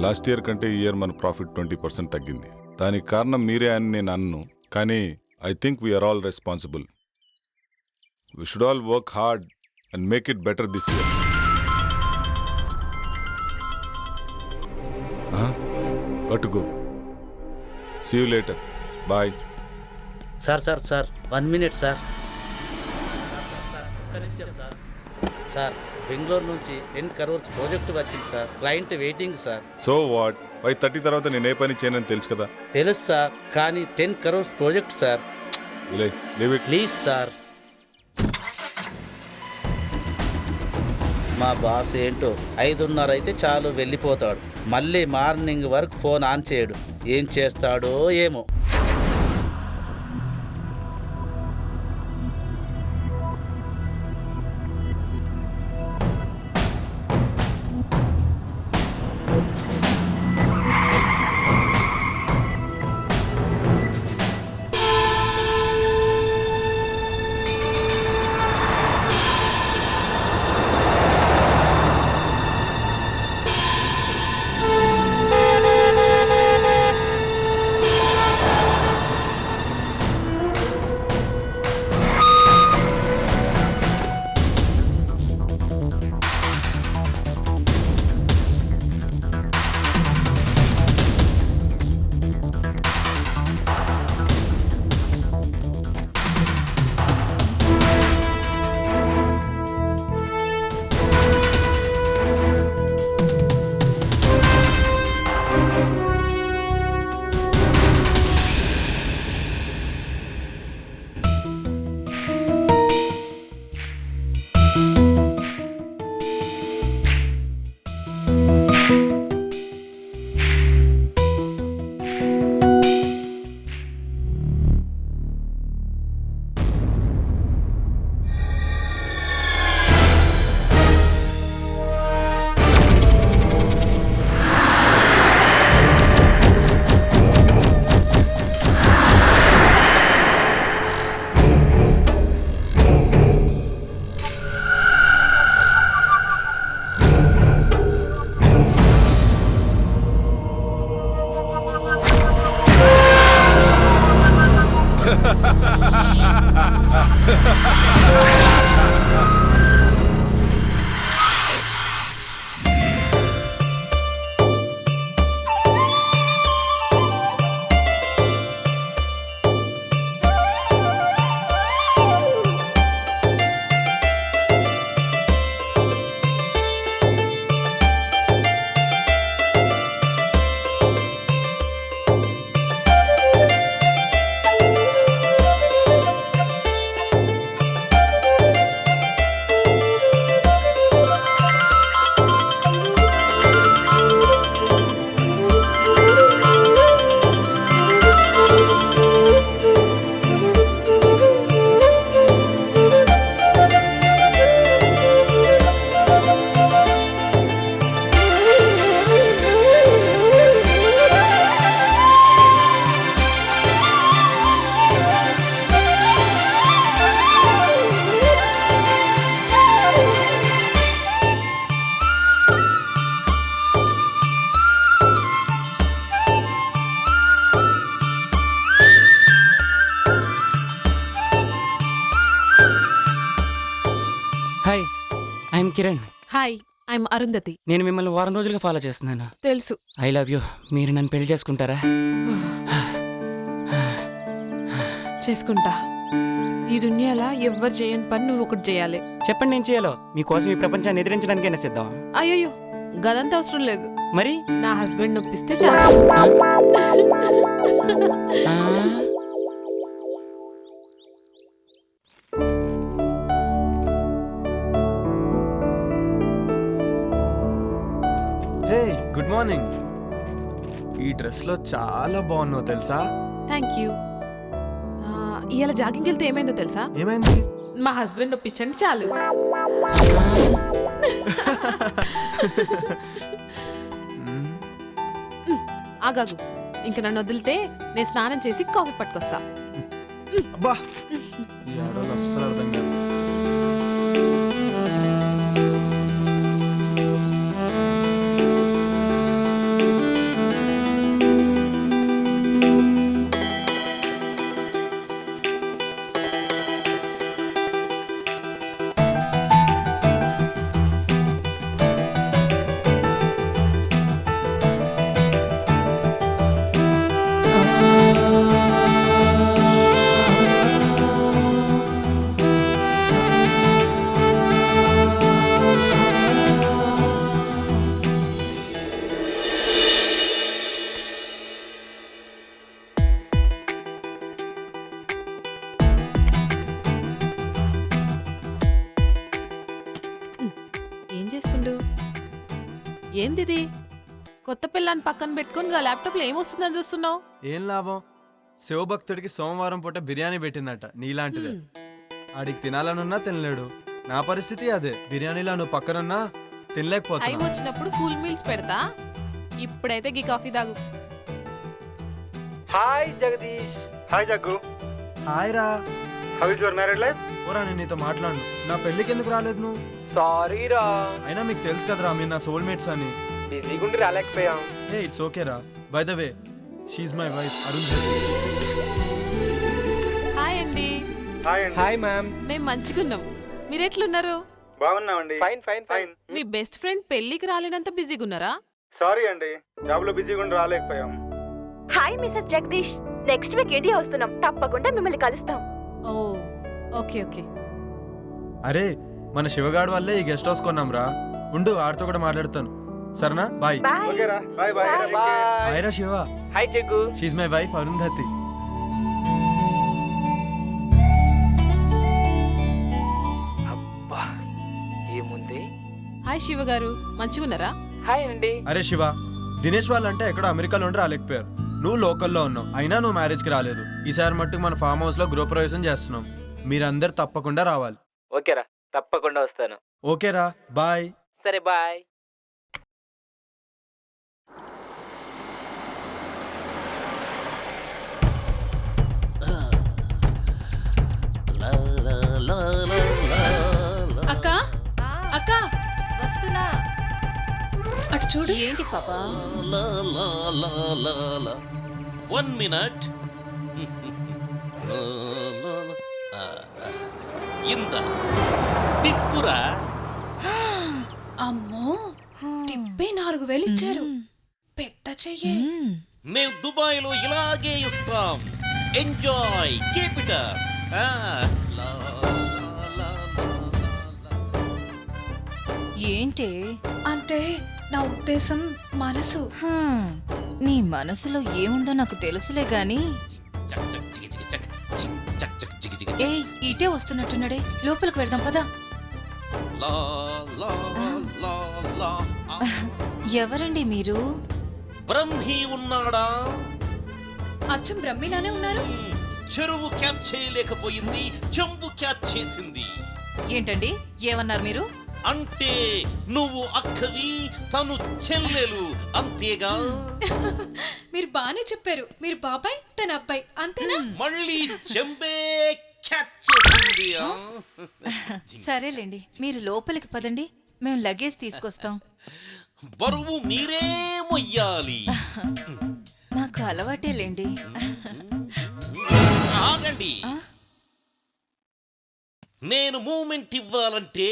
Last year కంటే ఈ year మన ప్రాఫిట్ 20% తగ్గింది. దానికి కారణం మీరే అని నేను అన్ను, కానీ I think we're all responsible. We should all work hard and make it better this year. గట్టుగో. See you later. Bye. Sir 1 minute sir. Sir Bengaluru నుంచి 10 crores ప్రాజెక్ట్ వచ్చింది సార్. Client waiting sir. So what? 5:30 తర్వాత నేను ఏ పని చేయనని తెలుసు కదా. తెలుసు సార్, కానీ 10 crores project sir. Leave it please sir. మా బాస్ ఏంటో 5:30 అయితే చాలు వెళ్ళిపోతాడు. మళ్ళీ మార్నింగ్ వరకు ఫోన్ ఆన్ చేయడు. ఏం చేస్తాడో ఏమో. I'm Kiran. Hi, I'm Arundhati. నేను మిమ్మల్ని వారం రోజులుగా ఫాలో చేస్తున్నాను. తెలుసు. I love you. మీరు నన్ను పెళ్లి చేసుకుంటారా? చేసుకుంటా. ఈ దునియాలో ఎవ్వరు చేయని పని నువ్వు ఒకటి చేయాలి. చెప్పండి, నేను చేయాలో. మీకోసం ఈ ప్రపంచాన్ని ఎదిరించడానికైనా సిద్ధం. అయ్యో, గదంతా అవసరం లేదు. మరి నా హస్బెండ్ నొప్పిస్తే చాలు. హే, గుడ్ మార్నింగ్. ఈ డ్రెస్లో చాలా బాగున్నావు తెలుసా? Thank you. ఇవాళ జాగింగ్కి వెళ్తే ఏమైందో తెలుసా? ఏమైంది? మా హస్బెండ్ నొప్పించండి చాలు. ఆగాగు, ఇంక నన్ను వదిలితే నేను స్నానం చేసి కాఫీ పట్టుకొస్తా. అబ్బా, ఈ ఆడవాళ్ళు అస్సలు అర్థం కాదు. ఏందిది కొత్త పిల్లని పక్కన పెట్టుకుని ల్యాప్టాప్లో ఏమొస్తుందని చూస్తున్నావు? ఏం లాభం? శివభక్తుడికి సోమవారం పూట బిర్యానీ పెట్టిందట నీలాంటిదే. ఆడికి తినాలనున్నా తినలేడు. నా పరిస్థితి అదే. బిర్యానీలో నువ్వు పక్కనున్నా టైం తినలేకపోతున్నా. వచ్చినప్పుడు ఫుల్ మీల్స్ పెడతా. ఇప్పుడైతే గీ కాఫీ తాగు. Hi Jagadish. Hi Jaggu. Hi రా. How is your married life? ఓరా, నేను నీతో మాట్లాడు. నా పెళ్ళికి ఎందుకు రాలేదు నువ్వు? సారీ రా, అయినా మీకు తెలుసు కదరా మీరు నా సోల్మేట్స్ అని. బిజీగా ఉండి రాలేకపోయాం. ఏ ఇట్స్ ఓకే రా. బై ద వే, షీఈ్ మై వైఫ్ అరుణ్. హాయ్ అండి. హాయ్ అండి. Hi ma'am. మేము మంచిగున్నాం. మీరెట్లున్నారు? బాగున్నామండి. Fine fine fine. మీ బెస్ట్ ఫ్రెండ్ పెళ్లికి రాలేనంత బిజీగా ఉన్నారా? సారీ అండి, జాబ్ లో బిజీగా ఉండి రాలేకపోయాం. Hi mister Jagadish, next week India వస్తున్నాం, తప్పకుండా మిమ్మల్ని కలుస్తాం. Oh okay okay. అరే, మన శివగాడు వల్లే ఈ గెస్ట్ హౌస్ కొన్నాం రా. ఉండు, ఆడితో కూడా మాట్లాడతాను. సరేనా? బాయ్. బాయ్. ఓకేరా, బాయ్ బాయ్. హాయ్ రా Shiva. Hi Jaggu. She's my wife Arundhati. అబ్బా ఏముంది. హాయ్ శివ గారు, మంచిగున్నారా? హాయ్ అండి. అరే శివ, దినేష్ వాళ్ళంటే ఎక్కడో అమెరికాలో ఉండి రాలేకపోయారు. నువ్వు లోకల్లో ఉన్నావు, అయినా నువ్వు మ్యారేజ్కి రాలేదు. ఈసారి మట్టుకు మన ఫామ్ హౌస్ లో గృహప్రవేశం చేస్తున్నాం. మీరందరు తప్పకుండా రావాలి. ఓకేరా, తప్పకుండా వస్తాను. ఓకేరా, బాయ్. సరే బాయ్. అక్క అక్క వస్తున్నా. అటు చూడు. ఏంటి పాపా? 1 minute. ఇంత టిప్పురా. అమ్మో, టిప్పే 4000 ఇచ్చారు. పెద్ద చెయ్యే. మేము దుబాయ్ లో ఇలాగే ఇస్తాం. Enjoy, keep it up. ఏంటి అంటే నా ఉద్దేశం మనసు. నీ మనసులో ఏముందో నాకు తెలుసులే గాని. చక్ చక్ చికి చికి చక్ చిక్ చక్ చక్ చికి చికి ఏ ఇటే వస్తున్నట్టున్నాడే, లోపలికి వెళ్దాం పదా. లా లా లా లా. ఎవరండి మీరు? బ్రహ్మి ఉన్నాడా? అచ్చం బ్రహ్మిలానే ఉన్నారు. చెరువు క్యాచ్ చేయలేకపోయింది, చెంబు క్యాచ్ చేసింది. ఏంటండి ఏమన్నారు మీరు? అంటే నువ్వు అక్కవి, తను చెల్లెలు, అంతేగా? మీరు బానే చెప్పారు. మీరు బాబాయ్, తన అబ్బాయి, అంతేనా? మళ్ళీ చెంబే క్యాచ్ చేసింది. సరేలేండి, మీరు లోపలికి పదండి, మేము లగేజ్ తీసుకొస్తాం. బరువు మీరే మొయ్యాలి. మాకు అలవాటేలేండి. ఆగండి. నేను మూమెంట్ ఇవ్వాలంటే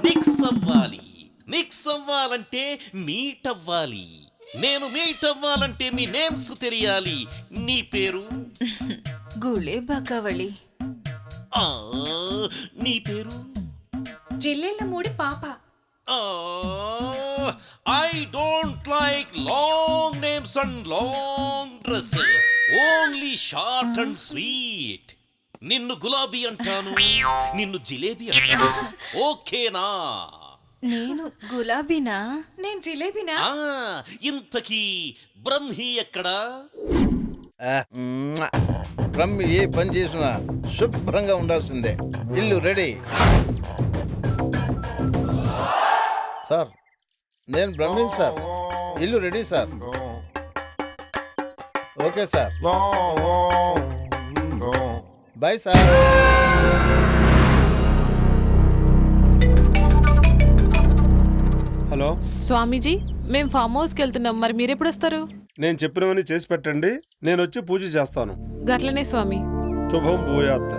మిక్స్ అవ్వాలి, మిక్స్ అవ్వాలంటే మీట్ అవ్వాలి, నేను మీట్ అవ్వాలంటే మీ నేమ్స్ తెలియాలి. నీ పేరు? గుళే బాకావళి. నీ పేరు? జిల్లెళ్ళ మూడి పాప. I don't like long names and long dresses, only short and sweet. నిన్ను గులాబీ అంటాను, నిన్ను జిలేబీ అంటాను. ఓకేనా? నేను గులాబీనా? నేను జిలేబీనా? ఇంతకీ బ్రహ్మి ఎక్కడా? బ్రహ్మి ఏ పని చేసినా శుభ్రంగా ఉండాల్సిందే. ఇల్లు రెడీ. సార్, నేను బ్రహ్మిన్ సార్. ఇల్లు ready sir. Okay sir, bye sir. Hello Swamiji, మేము ఫామ్ హౌస్కి వెళ్తున్నాం, మరి మీరెప్పుడు వస్తారు? నేను చెప్పినవన్నీ చేసి పెట్టండి, నేను వచ్చి పూజ చేస్తాను. గట్లనే స్వామి. శుభం భూయాత్.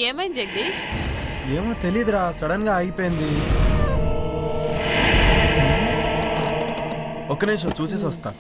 ఏమైంది జగదీష్? ఏమో తెలీదురా, సడన్ గా ఆగిపోయింది. ఒక్క నిమిషం చూసేసి వస్తా.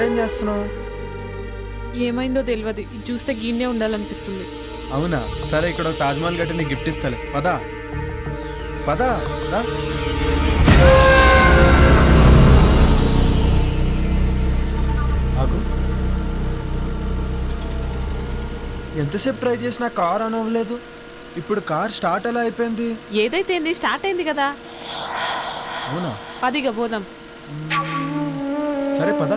ఇక్కడేం చేస్తున్నావు? ఏమైందో తెలియదు, ఇది చూస్తే గీన్నే ఉండాలనిపిస్తుంది. అవునా, సరే ఇక్కడ ఒక తాజ్మహల్ కట్టి నీకు గిఫ్ట్ ఇస్తాలే. పదా పదా రా. ఆగు. ఎంతసేపు ట్రై చేసినా కార్ ఆన్ అవ్వలేదు. ఇప్పుడు కార్ స్టార్ట్ ఎలా అయిపోయింది? ఏదైతే ఏంది, స్టార్ట్ అయింది కదా. అవునా, పదిగా పోదాం. సరే పద.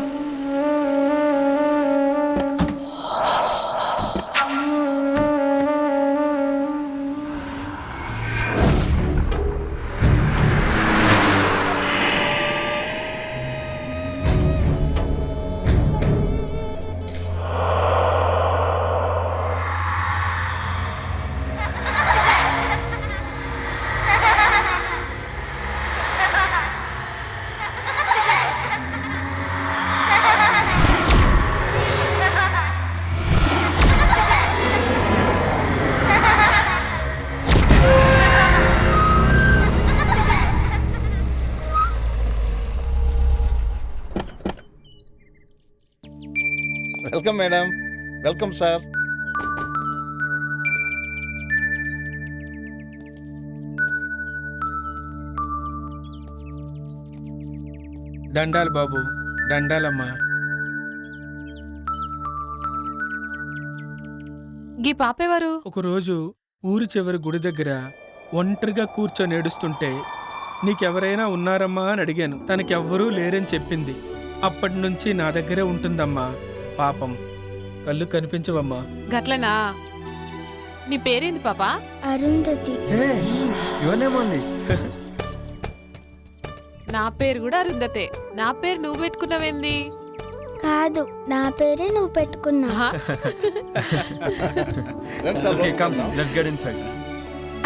Welcome madam. Welcome sir. దండాలు బాబు, దండాలమ్మా. గీ పాపేవారు? ఒకరోజు ఊరి చివరి గుడి దగ్గర ఒంటరిగా కూర్చొని ఏడుస్తుంటే నీకెవరైనా ఉన్నారమ్మా అని అడిగాను. తనకెవ్వరూ లేరని చెప్పింది. అప్పటి నుంచి నా దగ్గరే ఉంటుందమ్మా. పాపం, కళ్ళు కనిపించవమ్మా. గట్లనా? నీ పేరేంది పాపా? అరుంధతి. ఇవనేమోంది. నా పేరు కూడా అరుంధతే. నా పేరు నువ్వు పెట్టుకున్నావేంది? కాదు, నా పేరే నువ్వు పెట్టుకున్నా. Okay, come, let's get inside.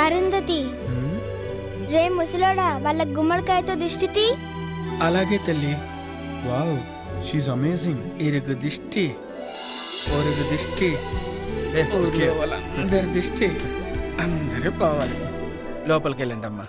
Arundhati, రే ముసలోడా, వాళ్ళ గుమ్మడికాయతో దిష్టి. అలాగే తల్లి. Wow, she's amazing. ఇరుగు దిష్టి, ఒరుగు దిష్టి, ఊర్లో వాళ్ళందరి దిష్టి అందరూ పోవాలి. లోపలికి వెళ్ళండి అమ్మా.